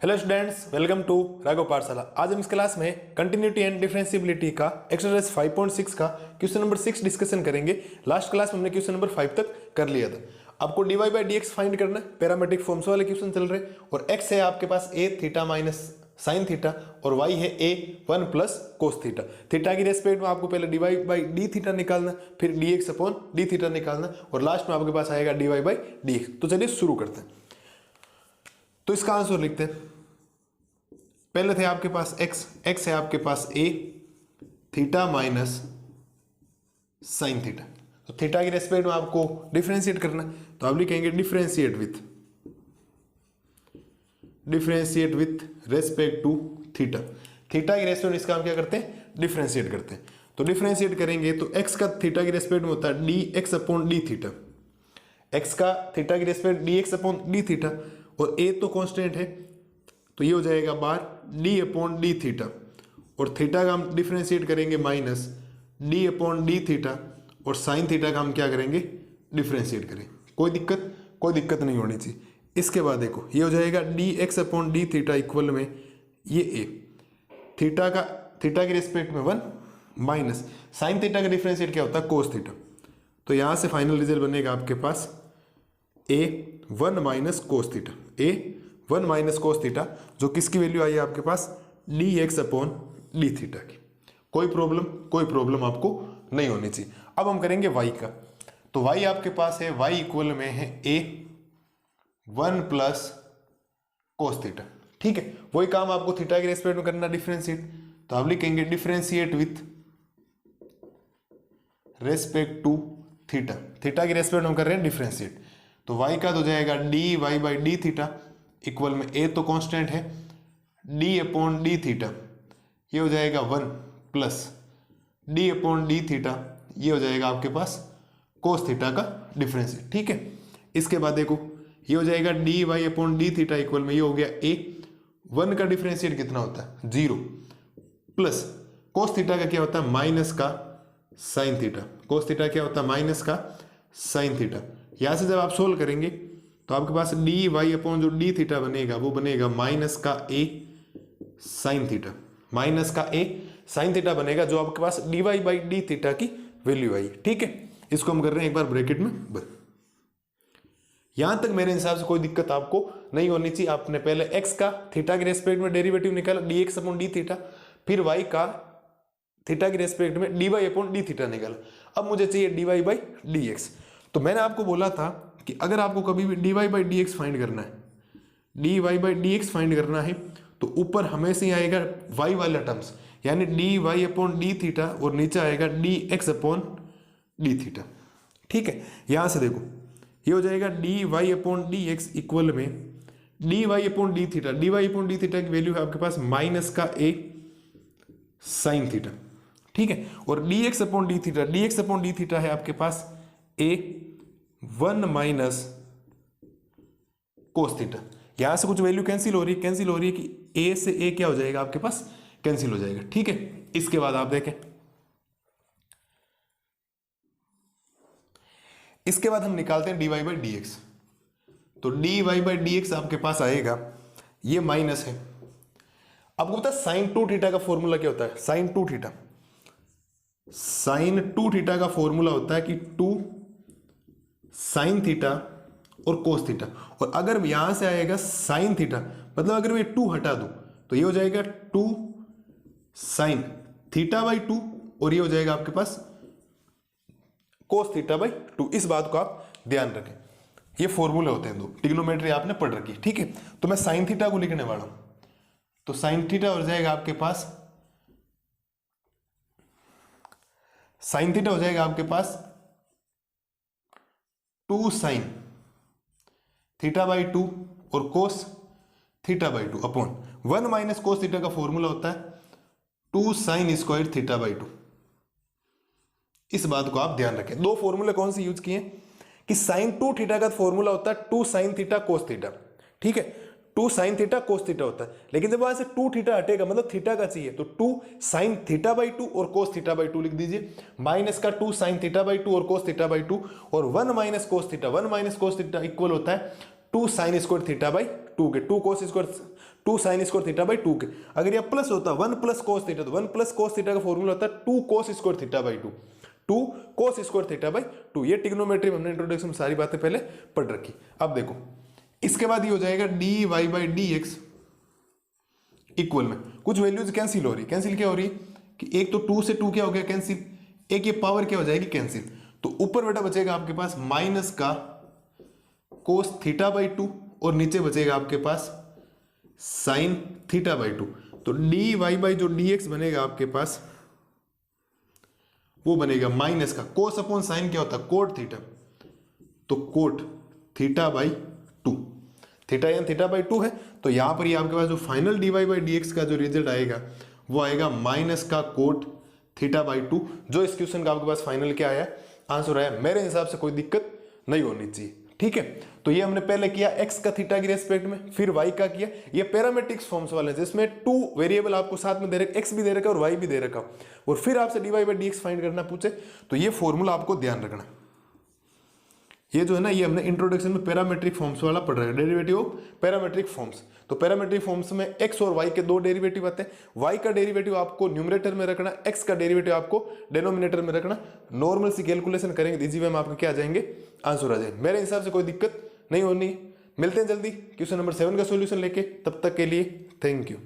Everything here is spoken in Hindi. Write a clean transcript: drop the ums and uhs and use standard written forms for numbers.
Hello students, welcome to Raghav Pathshala. आज हम इस क्लास में कंटिन्यूटी एंड डिफरेंशिएबिलिटी का एक्सरसाइज 5.6 का क्वेश्चन नंबर 6 डिस्कशन करेंगे। लास्ट क्लास में हमने क्वेश्चन नंबर 5 तक कर लिया था। आपको dy by d x find करना है। पैरामेट्रिक फॉर्म्स वाले क्वेश्चन चल रहे हैं और x है आपके पास a theta minus sine theta और y है a 1 plus cos theta. Theta की रेस्पेक्ट में आपको पहले dy बाई डी थीटा निकालना, फिर dx अपॉन डी थीटा निकालना और लास्ट में आपके पास आएगा dy बाई डी एक्स। तो चलिए शुरू करते हैं। तो इसका आंसर लिखते हैं। पहले थे आपके पास x है आपके पास a theta minus sine theta. तो थीटा की रेस्पेक्ट में आपको डिफरेंशिएट करना है, तो आप लिखेंगे differentiate with respect to theta. Theta की रेस्पेक्ट में इसका हम क्या करते हैं, डिफरेंशिएट करते हैं। तो डिफरेंशिएट करेंगे तो x का थीटा की रेस्पेक्ट में होता है dx upon D theta. x का थीटा की respect dx upon D theta और a तो कांस्टेंट है, तो ये हो जाएगा बार d अपॉन डी थीटा और थीटा का हम डिफरेंशिएट करेंगे minus d upon D theta और साइन थीटा का हम क्या करेंगे, डिफरेंशिएट करें। कोई दिक्कत नहीं होनी चाहिए। इसके बाद देखो ये हो जाएगा dx upon D theta equal में ये a थीटा के रिस्पेक्ट में 1 माइनस साइन थीटा का डिफरेंशिएट क्या होता है, कोस थीटा। तो यहां से फाइनल रिजल्ट बनेगा आपके पास a 1 minus cos theta, a 1 minus cos theta, जो किसकी वैल्यू आई है आपके पास dx अपॉन डी थीटा की। कोई प्रॉब्लम आपको नहीं होनी चाहिए। अब हम करेंगे y का। तो y आपके पास है y इक्वल में है a 1 प्लस कोस थीटा। ठीक है, वही काम आपको थीटा के रेस्पेक्ट में करना, डिफरेंशिएट। तो आप लिखेंगे differentiate with respect to theta. Theta के रेस्पेक्ट में हम कर रहे हैं डिफरेंशिएट। तो y का तो जाएगा dy by D theta equal में a तो कांस्टेंट है d अपॉन डी थीटा, ये हो जाएगा 1 plus d upon D theta, ये हो जाएगा आपके पास कोस थीटा का डिफरेंशिएट। ठीक है, इसके बाद देखो ये हो जाएगा dy upon D theta equal में ये हो गया a 1 का डिफरेंशिएट कितना होता है 0 प्लस कोस थीटा का क्या होता है माइनस का साइन थीटा। कोस थीटा क्या होता है माइनस का साइन थीटा। यहां से जब आप सोल्व करेंगे तो आपके पास dy अपॉन जो डी थीटा बनेगा वो बनेगा माइनस का a साइन थीटा, माइनस का a साइन थीटा बनेगा, जो आपके पास dy बाई डी थीटा की वैल्यू आई। ठीक है, इसको हम कर रहे हैं एक बार ब्रैकेट में बंद। यहां तक मेरे हिसाब से कोई दिक्कत आपको नहीं होनी चाहिए। आपने पहले x का थीटा के रेस्पेक्ट में डेरिवेटिव निकाला dx अपॉन डी थीटा, फिर y का थीटा के रेस्पेक्ट में dy अपॉन डी थीटा निकाला। अब मुझे चाहिए dy बाई dx। तो मैंने आपको बोला था कि अगर आपको कभी भी dy बाई dx फाइंड करना है, dy बाई dx फाइंड करना है, तो ऊपर हमेशा ही आएगा y वाला टर्म्स, यानी dy अपॉन डी थीटा और नीचे आएगा dx अपॉन डी थीटा। ठीक है, यहां से देखो ये हो जाएगा dy अपॉन dx इक्वल में dy upon D theta. dy upon D theta की वैल्यू है आपके पास माइनस का a साइन थीटा। ठीक है, और dx अपॉन डी थीटा है आपके पास a 1 माइनस कोस थीटा। यहां से कुछ वैल्यू कैंसिल हो रही है कि a से a क्या हो जाएगा आपके पास, कैंसिल हो जाएगा। ठीक है, इसके बाद आप देखें, इसके बाद हम निकालते हैं dy बाई dx। तो dy बाई dx आपके पास आएगा, ये माइनस है। आपको पता है साइन 2 थीटा का फॉर्मूला क्या होता है, साइन 2 थीटा का फॉर्मूला होता है कि 2 साइन थीटा और कोस थीटा। और अगर यहां से आएगा साइन थीटा, मतलब अगर मैं 2 हटा दूं तो ये हो जाएगा 2 साइन थीटा बाई 2 और ये हो जाएगा आपके पास कोस थीटा बाई 2। इस बात को आप ध्यान रखें, ये फॉर्मूले होते हैं दो, ट्रिग्नोमेट्री आपने पढ़ रखी। ठीक है, तो मैं साइन थीटा को लिखने वाला हूं, तो साइन थीटा हो जाएगा आपके पास, साइन थीटा हो जाएगा आपके पास 2 साइन थीटा बाई 2 और cos theta by 2 upon 1 minus cos theta का फॉर्मूला होता है 2 साइन स्क्वायर थीटा बाई 2। इस बात को आप ध्यान रखें। दो फॉर्मूले कौन से यूज किए कि साइन 2 थीटा का फॉर्मूला होता है 2 साइन थीटा कोस थीटा। ठीक है, 2 साइन थीटा कोस थीटा होता है, लेकिन जब वहां से 2 थीटा हटेगा, मतलब थीटा का चाहिए, तो 2 साइन थीटा बाई 2 और कोस थीटा बाई 2 लिख दीजिए, माइनस का 2 साइन थीटा बाई 2 और कोस थीटा बाई 2 और 1 माइनस कोस थीटा इक्वल होता है 2 साइन स्क्वायर थीटा बाई 2 के, 2 cos square 2 sin square theta by 2 के। अगर यह प्लस होता 1 प्लस cos थीटा, तो 1 प्लस cos थीटा का फॉर्मूला होता है 2 cos square theta by 2, 2 cos square theta by 2। ये ट्रिग्नोमेट्री में हमने इंट्रोडक्शन में सारी बातें पहले पढ़ रखी। अब देखो इसके बाद ये हो जाएगा dy by d x equal में कुछ वैल्यूज कैंसिल हो रही, कैंसिल क्या हो रही कि एक तो 2 से 2 क्या हो गया कैंसिल, एक ये पावर क्या हो जाएगी कैंसिल, तो ऊपर बेटा बचेगा आपके पास माइनस का कोस थीटा बाई 2 और नीचे बचेगा आपके पास साइन थीटा बाई 2। तो डी वाई बाई जो डी एक्स बनेगा आपके पास वो बनेगा माइनस का कोस अपॉन साइन क्या होता है कोट थीटा, तो कोट थीटा बाई 2, थीटा यानी थीटा बाई 2 है। तो यहां पर ये आपके पास जो final d y by d x का जो रिजल्ट आएगा वो आएगा माइनस का कोट थीटा बाई 2। जो इस क्वेश्चन का आपके पास फाइनल क्या आया आंसर आया, मेरे हिसाब से कोई दिक्कत नहीं होनी चाहिए, ठीक है। तो ये हमने पहले किया x का थीटा के रेस्पेक्ट में, फिर y का किया। ये पैरामेट्रिक फॉर्म्स वाले हैं जिसमें 2 वेरिएबल आपको साथ में दे रखे, x भी दे रखा और y भी दे रखा, और फिर आपसे dy बाई dx फाइंड करना पूछे तो ये फॉर्मूला आपको ध्यान रखना। ये जो है ना ये हमने इंट्रोडक्शन में पैरामेट्रिक फॉर्म्स वाला पढ़ रहे हैं, डेरिवेटिव ऑफ पैरामेट्रिक फॉर्म्स। तो पैरामेट्रिक फॉर्म्स में x और y के दो डेरिवेटिव आते हैं, y का डेरिवेटिव आपको न्यूमरेटर में रखना, x का डेरिवेटिव आपको डिनोमिनेटर में रखना। नॉर्मल सी कैलकुलेशन करेंगे इजी वे में आपके क्या आ जाएंगे आंसर आ जाएंगे। मेरे हिसाब से कोई दिक्कत नहीं होनी। मिलते हैं जल्दी क्वेश्चन नंबर 7 का सॉल्यूशन लेके, तब तक के लिए थैंक यू।